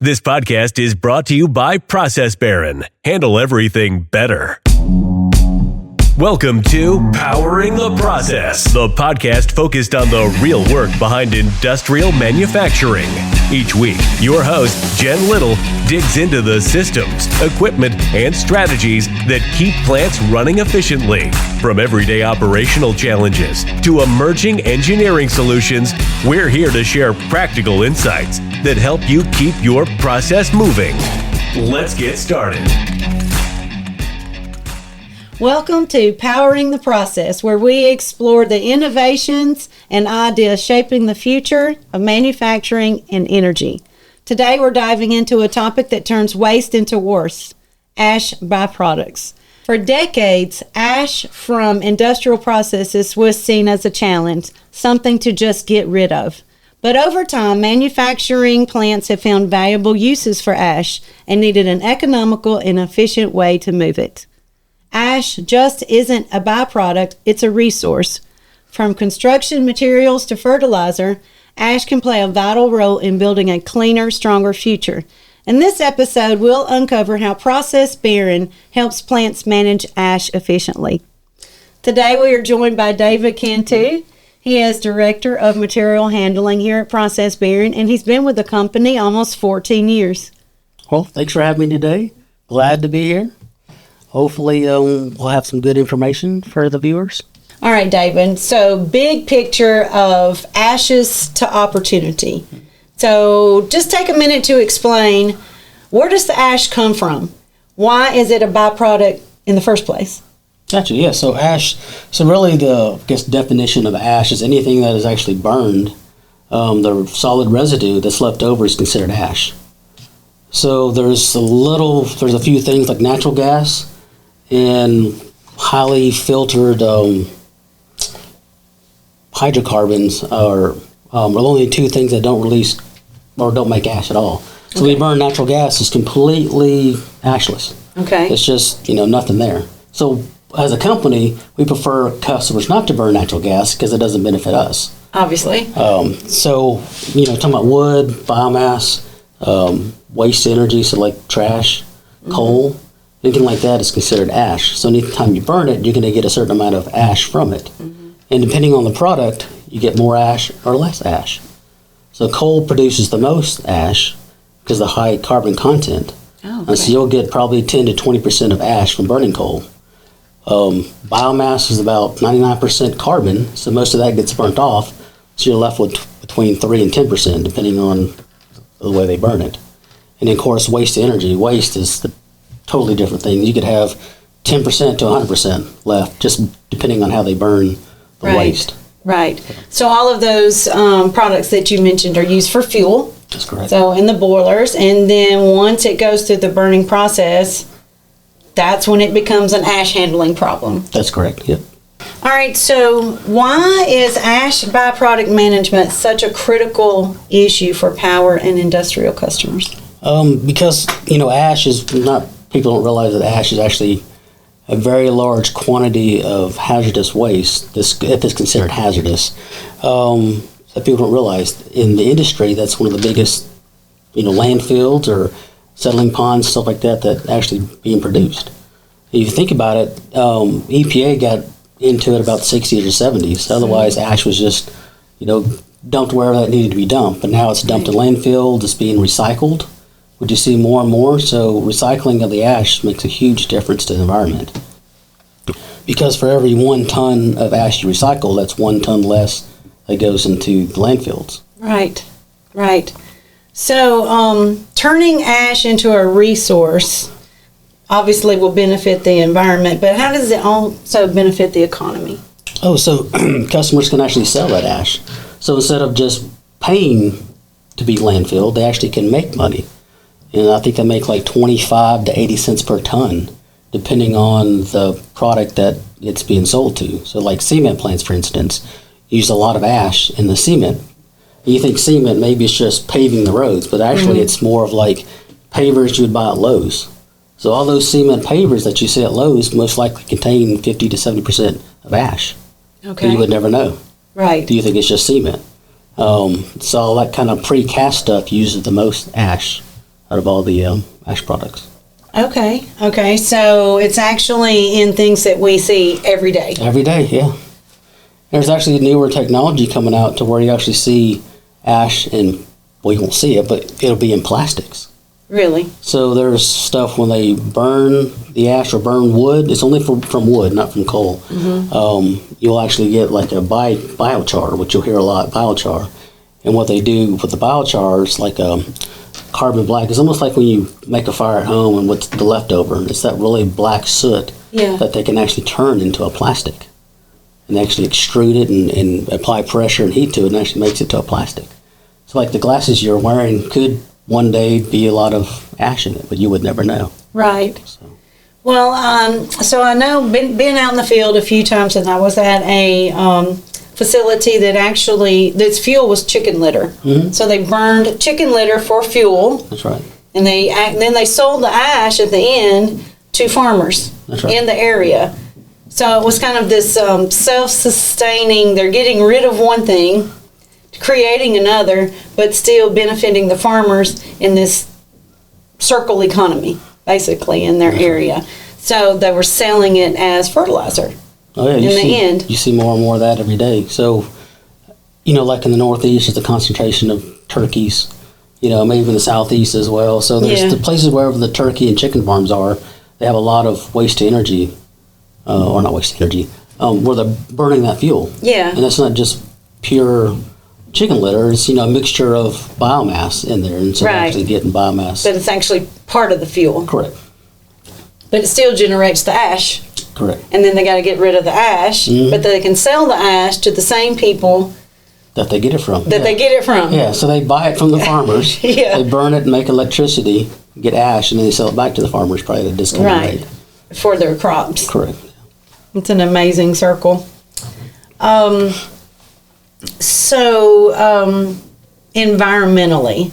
This podcast is brought to you by ProcessBarron. Handle everything better. Welcome to Powering the Process, the podcast focused on the real work behind industrial manufacturing. Each week, your host, Jen Little, digs into the systems, equipment, and strategies that keep plants running efficiently. From everyday operational challenges to emerging engineering solutions, we're here to share practical insights that help you keep your process moving. Let's get started. Welcome to Powering the Process, where we explore the innovations and ideas shaping the future of manufacturing and energy. Today, we're diving into a topic that turns waste into worth: ash byproducts. For decades, ash from industrial processes was seen as a challenge, something to just get rid of. But over time, manufacturing plants have found valuable uses for ash and needed an economical and efficient way to move it. Ash just isn't a byproduct, it's a resource. From construction materials to fertilizer, ash can play a vital role in building a cleaner, stronger future. In this episode, we'll uncover how ProcessBarron helps plants manage ash efficiently. Today, we are joined by David Cantu. He is Director of Material Handling here at ProcessBarron, and he's been with the company almost 14 years. Well, thanks for having me today. Glad to be here. Hopefully, we'll have some good information for the viewers. All right, David. So, big picture of ashes to opportunity. So, just take a minute to explain, where does the ash come from? Why is it a byproduct in the first place? Gotcha, yeah. So really the definition of ash is anything that is actually burned. The solid residue that's left over is considered ash. So there's a few things like natural gas and highly filtered hydrocarbons are only two things that don't release or don't make ash at all. So when you burn natural gas, it's completely ashless. Okay. It's just, nothing there. So as a company, we prefer customers not to burn natural gas because it doesn't benefit us. Obviously. Talking about wood, biomass, waste energy, so like trash, coal, anything like that is considered ash. So anytime you burn it, you're going to get a certain amount of ash from it. And depending on the product, you get more ash or less ash. So coal produces the most ash because of the high carbon content. Oh, okay. And so you'll get probably 10 to 20% of ash from burning coal. Biomass is about 99% carbon, so most of that gets burnt off. So you're left with between 3 and 10%, depending on the way they burn it. And then, of course, waste energy. Waste is a totally different thing. You could have 10% to 100% left, just depending on how they burn the waste. Right. So all of those products that you mentioned are used for fuel. That's correct. So in the boilers, and then once it goes through the burning process, that's when it becomes an ash handling problem. That's correct, yep. All right, so why is ash byproduct management such a critical issue for power and industrial customers? Because, ash is not, people don't realize that ash is actually a very large quantity of hazardous waste, if it's considered hazardous. That people don't realize. In the industry, that's one of the biggest, landfills or settling ponds, stuff like that actually being produced. If you think about it, EPA got into it about the 60s or 70s. Otherwise, ash was just, dumped wherever that needed to be dumped. But now it's dumped in landfill, it's being recycled, which you see more and more. So recycling of the ash makes a huge difference to the environment. Because for every 1 ton of ash you recycle, that's 1 ton less that goes into the landfills. Right. So, turning ash into a resource obviously will benefit the environment, but how does it also benefit the economy? So customers can actually sell that ash. So instead of just paying to be landfilled, they actually can make money. And I think they make like 25 to 80 cents per ton, depending on the product that it's being sold to. So like cement plants, for instance, use a lot of ash in the cement. You think cement, maybe it's just paving the roads, but actually it's more of like pavers you would buy at Lowe's. So all those cement pavers that you see at Lowe's most likely contain 50 to 70% of ash. Okay. You would never know. Right. Do you think it's just cement? So all that kind of precast stuff uses the most ash out of all the ash products. Okay. So it's actually in things that we see every day. Every day, yeah. There's actually newer technology coming out to where you actually see ash in, well, you won't see it, but it'll be in plastics. Really? So there's stuff when they burn the ash or burn wood, it's only from wood, not from coal. Mm-hmm. You'll actually get like a biochar, which you'll hear a lot, biochar. And what they do with the biochar is like carbon black. It's almost like when you make a fire at home and what's the leftover. It's that really black soot that they can actually turn into a plastic. And actually extrude it and apply pressure and heat to it and actually makes it to a plastic. So like the glasses you're wearing could one day be a lot of ash in it, but you would never know. Right. So. Well, so I know, been out in the field a few times, and I was at a facility that actually, its fuel was chicken litter. Mm-hmm. So they burned chicken litter for fuel. That's right. And then they sold the ash at the end to farmers in the area. So it was kind of this self-sustaining, they're getting rid of one thing, creating another, but still benefiting the farmers in this circle economy, basically, in their area. So they were selling it as fertilizer. Oh, yeah, end. You see more and more of that every day. So, like in the Northeast, there's a concentration of turkeys, maybe in the Southeast as well. So there's the places wherever the turkey and chicken farms are, they have a lot of waste to energy, or not waste to energy, where they're burning that fuel. Yeah. And it's not just pure chicken litter, it's, a mixture of biomass in there. And so they're actually getting biomass. But it's actually part of the fuel. Correct. But it still generates the ash. Correct. And then they got to get rid of the ash, but they can sell the ash to the same people that they get it from. They get it from. Yeah, so they buy it from the farmers. They burn it and make electricity, get ash, and then they sell it back to the farmers, probably at a discounted rate. For their crops. Correct. It's an amazing circle. Environmentally,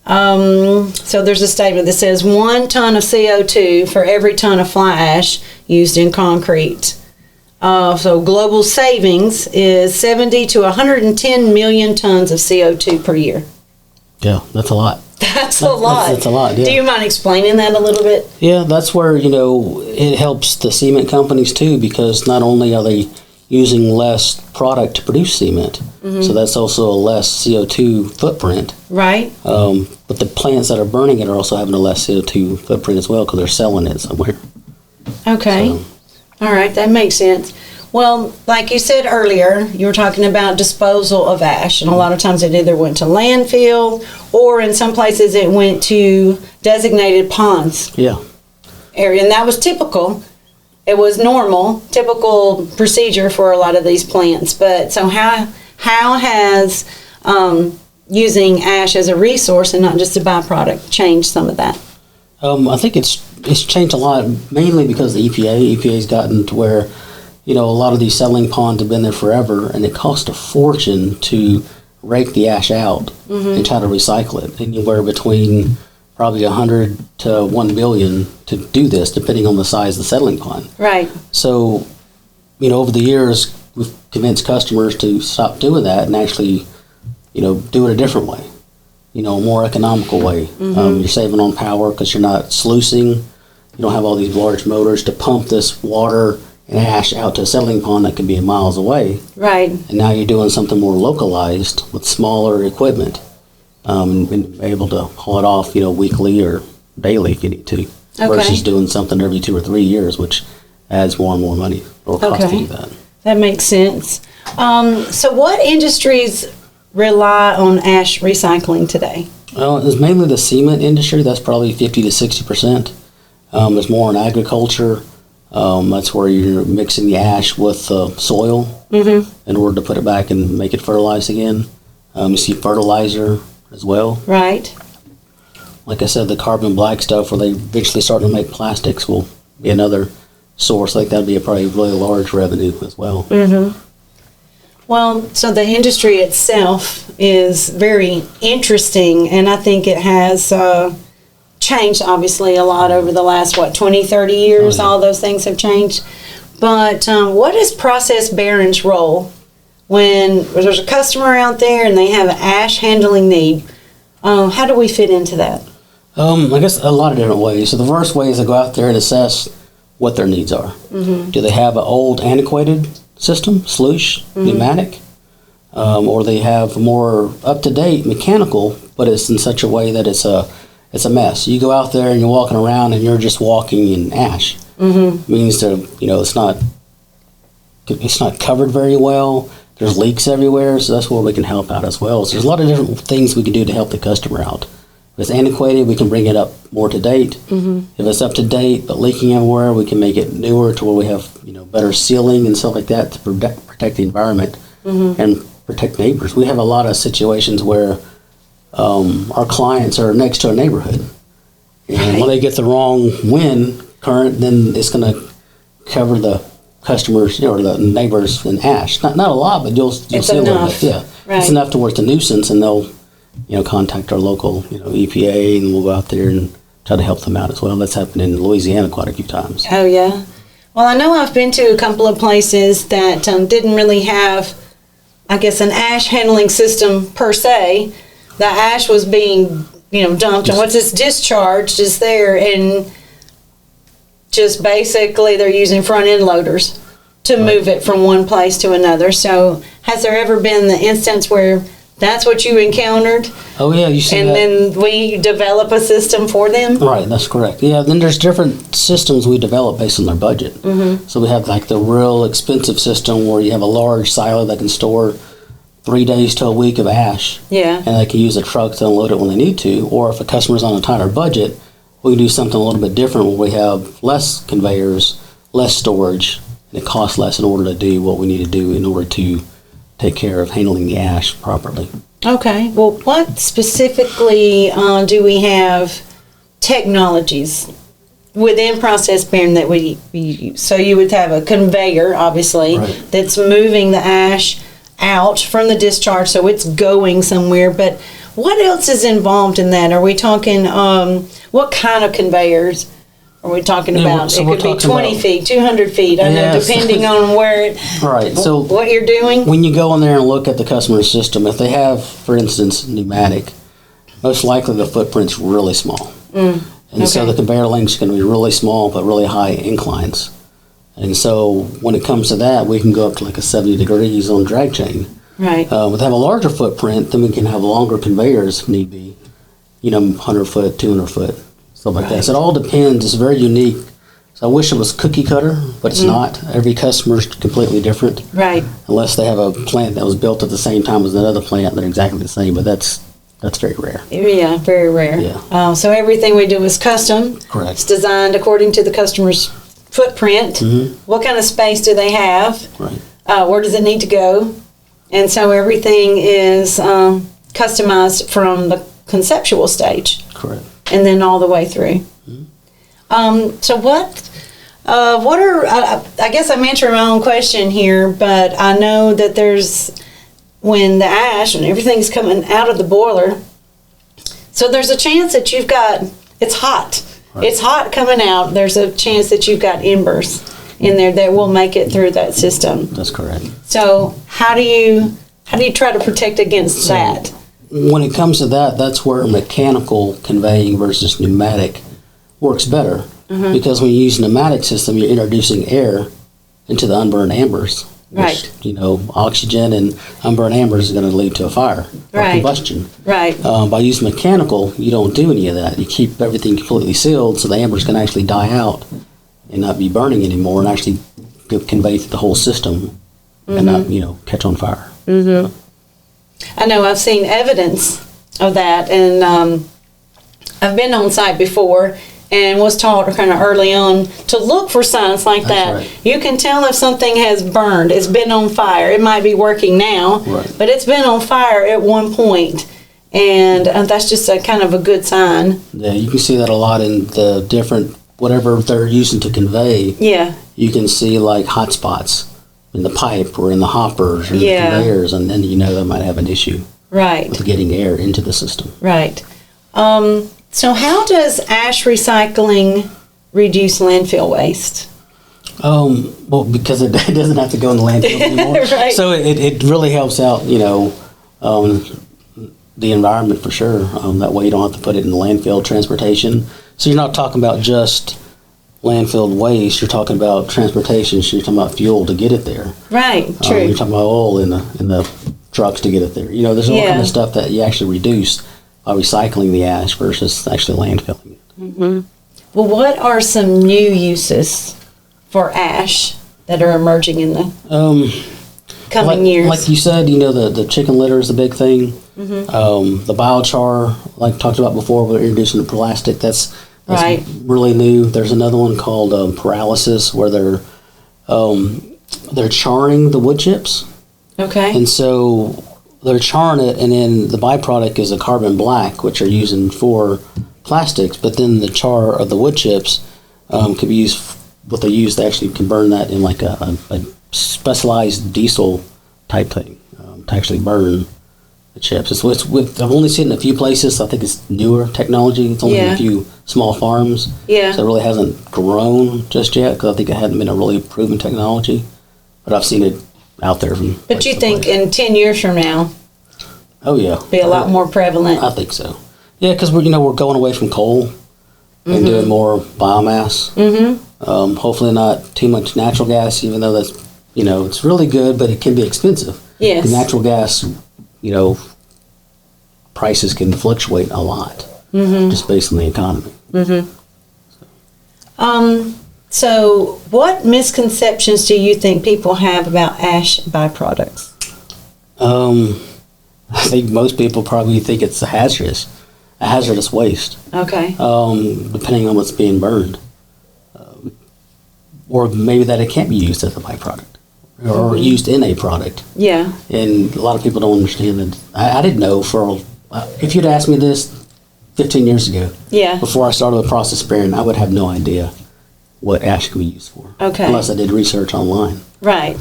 so there's a statement that says 1 ton of CO2 for every ton of fly ash used in concrete. So global savings is 70 to 110 million tons of CO2 per year. Yeah, that's a lot. That's a lot. That's a lot, yeah. Do you mind explaining that a little bit? Yeah, that's where, it helps the cement companies too, because not only are they using less product to produce cement, so that's also a less CO2 footprint. Right. But the plants that are burning it are also having a less CO2 footprint as well because they're selling it somewhere. Okay. So. All right, that makes sense. Well, like you said earlier, you were talking about disposal of ash, and a lot of times it either went to landfill or in some places it went to designated ponds. Yeah. Area, and that was typical. It was typical procedure for a lot of these plants. But so how has using ash as a resource and not just a byproduct changed some of that? I think it's changed a lot, mainly because the EPA's gotten to where, a lot of these settling ponds have been there forever, and it costs a fortune to rake the ash out and try to recycle it. Anywhere between probably 100 to 1 billion to do this, depending on the size of the settling pond. Right. So, over the years, we've convinced customers to stop doing that and actually, do it a different way, a more economical way. You're saving on power because you're not sluicing. You don't have all these large motors to pump this water and ash out to a settling pond that can be miles away. Right. And now you're doing something more localized with smaller equipment. And able to haul it off, weekly or daily if you need to, versus doing something every 2 or 3 years, which adds more and more money or cost to do that. That makes sense. So what industries rely on ash recycling today? Well, it's mainly the cement industry. That's probably 50 to 60%. There's more in agriculture. That's where you're mixing the ash with soil in order to put it back and make it fertilized again. You see fertilizer as well. Right. Like I said, the carbon black stuff where they eventually start to make plastics will be another source. I think that'd be probably really large revenue as well. Well, so the industry itself is very interesting, and I think it has changed obviously a lot over the last, 20, 30 years. All those things have changed. But what is ProcessBarron's role when there's a customer out there and they have an ash handling need? How do we fit into that? I guess a lot of different ways. So the first way is to go out there and assess what their needs are. Mm-hmm. Do they have an old, antiquated system, sluice, pneumatic? Or they have more up-to-date mechanical, but it's in such a way that it's a mess. You go out there and you're walking around and you're just walking in ash. Mm-hmm. Means that it's not covered very well. There's leaks everywhere, so that's where we can help out as well. So there's a lot of different things we can do to help the customer out. If it's antiquated, we can bring it up more to date. Mm-hmm. If it's up to date but leaking everywhere, we can make it newer to where we have better sealing and stuff like that to protect the environment and protect neighbors. We have a lot of situations where our clients are next to a neighborhood, and when they get the wrong wind current, then it's going to cover the customers or the neighbors in ash. Not a lot, but you'll see a little bit. Yeah, right. It's enough to where it's a nuisance, and they'll contact our local EPA, and we'll go out there and try to help them out as well. That's happened in Louisiana quite a few times. Oh yeah. Well, I know I've been to a couple of places that didn't really have, I guess, an ash handling system per se. The ash was being, dumped, and once it's discharged, it's there, and just basically they're using front end loaders to move it from one place to another. So, has there ever been the instance where that's what you encountered? Oh yeah, you see and that. Then we develop a system for them? Right, that's correct. Yeah, then there's different systems we develop based on their budget. Mm-hmm. So we have like the real expensive system where you have a large silo that can store 3 days to a week of ash. Yeah. And they can use a truck to unload it when they need to. Or if a customer's on a tighter budget, we can do something a little bit different where we have less conveyors, less storage, and it costs less in order to do what we need to do in order to take care of handling the ash properly. Okay. Well, what specifically do we have technologies within ProcessBarron that we use? So you would have a conveyor, obviously, right, that's moving the ash out from the discharge, so it's going somewhere. But what else is involved in that? Are we talking, what kind of conveyors are we talking about? So it could be 20 feet, 200 feet, I know, depending on where right. So what you're doing. When you go in there and look at the customer's system, if they have, for instance, pneumatic, most likely the footprint's really small. And so the conveyor link's going to be really small but really high inclines. And so when it comes to that, we can go up to like a 70 degrees on drag chain. Right. If they have a larger footprint, then we can have longer conveyors if need be. 100 foot, 200 foot, stuff like that. So it all depends. It's very unique. So I wish it was cookie cutter, but it's not. Every customer's completely different. Right. Unless they have a plant that was built at the same time as another plant, they're exactly the same, but that's very rare. Yeah, very rare. Yeah. So everything we do is custom. Correct. It's designed according to the customer's footprint. Mm-hmm. What kind of space do they have? Right. Where does it need to go? And so everything is customized from the conceptual stage. Correct. And then all the way through. Mm-hmm. So what are, I guess I'm answering my own question here, but I know that when the ash and everything's coming out of the boiler, so there's a chance that it's hot. Right. It's hot coming out. There's a chance that you've got embers in there that will make it through that system. That's correct. So how do you try to protect against that? When it comes to that, that's where mechanical conveying versus pneumatic works better. Mm-hmm. Because when you use a pneumatic system, you're introducing air into the unburned ambers. Which, oxygen and unburned ambers is going to lead to a fire or combustion. Right. By using mechanical, you don't do any of that. You keep everything completely sealed so the ambers can actually die out and not be burning anymore and actually convey through the whole system and not, catch on fire. Mm-hmm. I know I've seen evidence of that, and I've been on site before and was taught kind of early on to look for signs like that. Right. You can tell if something has burned, it's been on fire. It might be working now, but it's been on fire at one point, and that's just a kind of a good sign. Yeah, you can see that a lot in the different, whatever they're using to convey. Yeah. You can see like hot spots in the pipe or in the hoppers or the conveyors, and then they might have an issue with getting air into the system. Right. So how does ash recycling reduce landfill waste? Well, because it doesn't have to go in the landfill anymore. Right. So it really helps out, the environment for sure. That way you don't have to put it in the landfill transportation. So you're not talking about just landfill waste. You're talking about transportation. So you're talking about fuel to get it there. Right. True. You're talking about oil in the trucks to get it there. You know, there's all kind of stuff that you actually reduce by recycling the ash versus actually landfilling it. Mm-hmm. Well, what are some new uses for ash that are emerging in the coming years? Like you said, you know, the chicken litter is a big thing. Mm-hmm. The biochar, like we talked about before, we're introducing the plastic. That's right. Really new. There's another one called pyrolysis, where they're charring the wood chips. Okay. And so they're charring it, and then the byproduct is a carbon black, which are using for plastics. But then the char of the wood chips can be used. What they use, they actually can burn that in like a specialized diesel type thing to actually burn the chips. I've only seen it in a few places. I think it's newer technology. It's only in a few small farms. Yeah. So it really hasn't grown just yet because I think it hadn't been a really proven technology. But I've seen it out there. But you think in 10 years from now? Oh yeah. Be a lot more prevalent. I think so. Yeah, because we're going away from coal and doing more biomass. Mm-hmm. Hopefully not too much natural gas, even though that's, it's really good, but it can be expensive. Yes. The natural gas, prices can fluctuate a lot just based on the economy. Mm-hmm. So what misconceptions do you think people have about ash byproducts? I think most people probably think it's a hazardous waste. Okay. Depending on what's being burned. Or maybe that it can't be used as a byproduct or used in a product. Yeah. And a lot of people don't understand that. I didn't know if you'd asked me this 15 years ago, before I started with ProcessBarron, I would have no idea what ash could be used for. Okay. Unless I did research online. Right.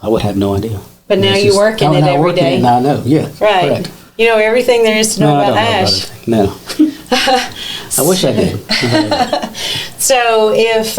I would have no idea. But now you work in it every day. Now I know, yeah. Right. Correct. You know everything there is to know about ash. No. I wish I did. So if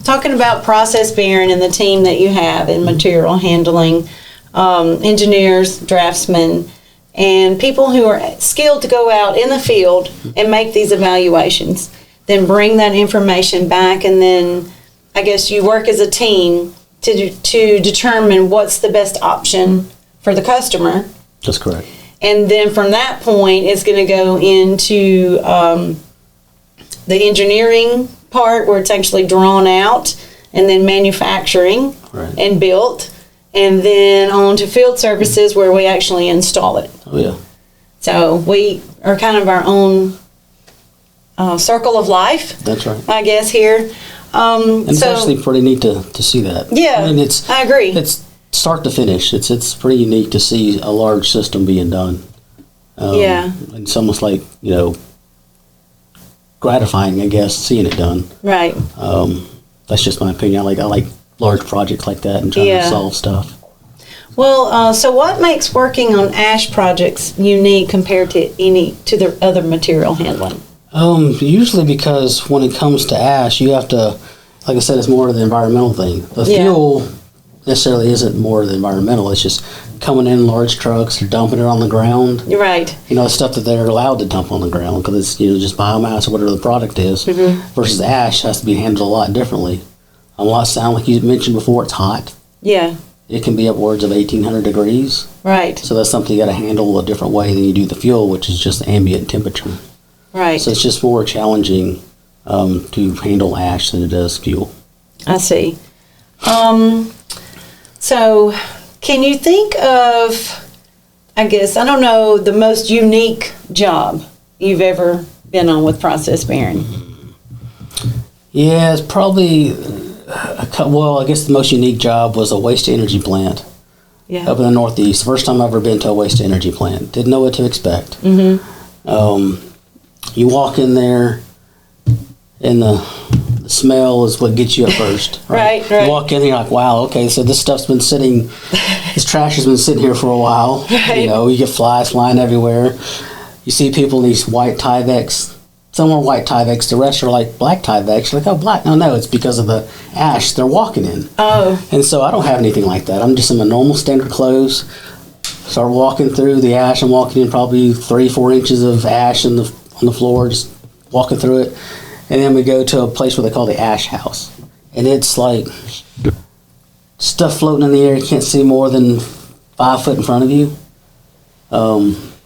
talking about ProcessBarron and the team that you have in material handling, engineers, draftsmen, and people who are skilled to go out in the field and make these evaluations, then bring that information back, and then I guess you work as a team to determine what's the best option for the customer. That's correct. And then from that point, it's going to go into the engineering part where it's actually drawn out, and then manufacturing and built, and then on to field services where we actually install it. Oh, yeah. So we are kind of our own circle of life. That's right. I guess here. And it's actually pretty neat to see that. Yeah, I agree. It's start to finish. It's pretty unique to see a large system being done. And it's almost like, gratifying, I guess, seeing it done. Right. That's just my opinion. I like large projects like that and trying to solve stuff. Well, so what makes working on ash projects unique compared to the other material handling? Usually because when it comes to ash, you have to, like I said, it's more of the environmental thing. The fuel necessarily isn't more of the environmental. It's just coming in large trucks or dumping it on the ground. Right. The stuff that they're allowed to dump on the ground because it's just biomass or whatever the product is. Mm-hmm. Versus ash has to be handled a lot differently. A lot of sound, like you mentioned before, it's hot. Yeah. It can be upwards of 1,800 degrees. Right. So that's something you got to handle a different way than you do the fuel, which is just ambient temperature. Right. So it's just more challenging to handle ash than it does fuel. I see. So can you think of, I guess, I don't know, the most unique job you've ever been on with ProcessBarron? Yeah, it's probably, I guess the most unique job was a waste-to-energy plant up in the Northeast. First time I've ever been to a waste-to-energy plant. Didn't know what to expect. Mm-hmm. You walk in there, and the smell is what gets you at first. Right. You walk in, and you're like, wow, okay, so this stuff's been sitting, this trash has been sitting here for a while. Right. You get flies flying everywhere. You see people in these white Tyveks. Some are white Tyveks, the rest are like black Tyveks. You're like, oh, black. No, it's because of the ash they're walking in. Oh. And so I don't have anything like that. I'm just in my normal standard clothes. Start walking through the ash. I'm walking in probably 3-4 inches of ash on the floor, just walking through it. And then we go to a place where they call the ash house. And it's like stuff floating in the air. You can't see more than 5 foot in front of you.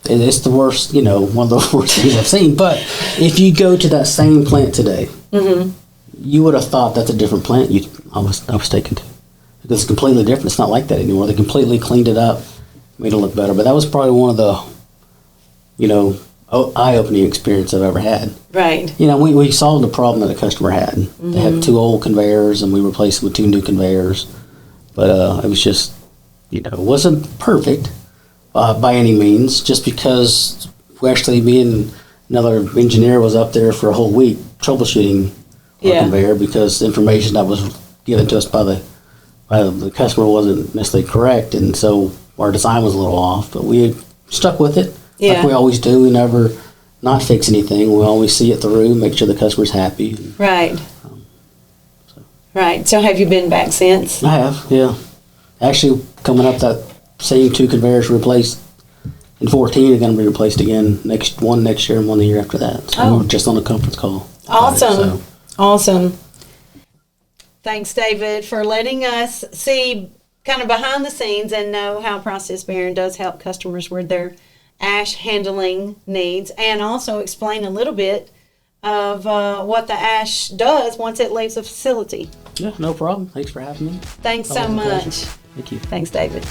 It's the worst, one of the worst things I've seen. But if you go to that same plant today, you would have thought that's a different plant I was taken to. Because it's completely different. It's not like that anymore. They completely cleaned it up, made it look better. But that was probably one of the, eye-opening experience I've ever had. Right. We solved the problem that a customer had. They had 2 old conveyors, and we replaced them with 2 new conveyors. But it was just, it wasn't perfect by any means, just because me and another engineer was up there for a whole week troubleshooting our conveyor, because information that was given to us by the customer wasn't necessarily correct, and so our design was a little off. But we stuck with it. Like we always do. We never not fix anything. We always see it through, make sure the customer's happy. Right. Right. So have you been back since? I have, yeah. Actually, coming up, that same 2 conveyors replaced in 2014 are going to be replaced again one next year and one the year after that. So we're just on a conference call. Awesome. Awesome. Thanks, David, for letting us see kind of behind the scenes and know how ProcessBarron does help customers with their ash handling needs, and also explain a little bit of what the ash does once it leaves the facility. Yeah, no problem. Thanks for having me. Thanks so much. Thank you. Thanks, David.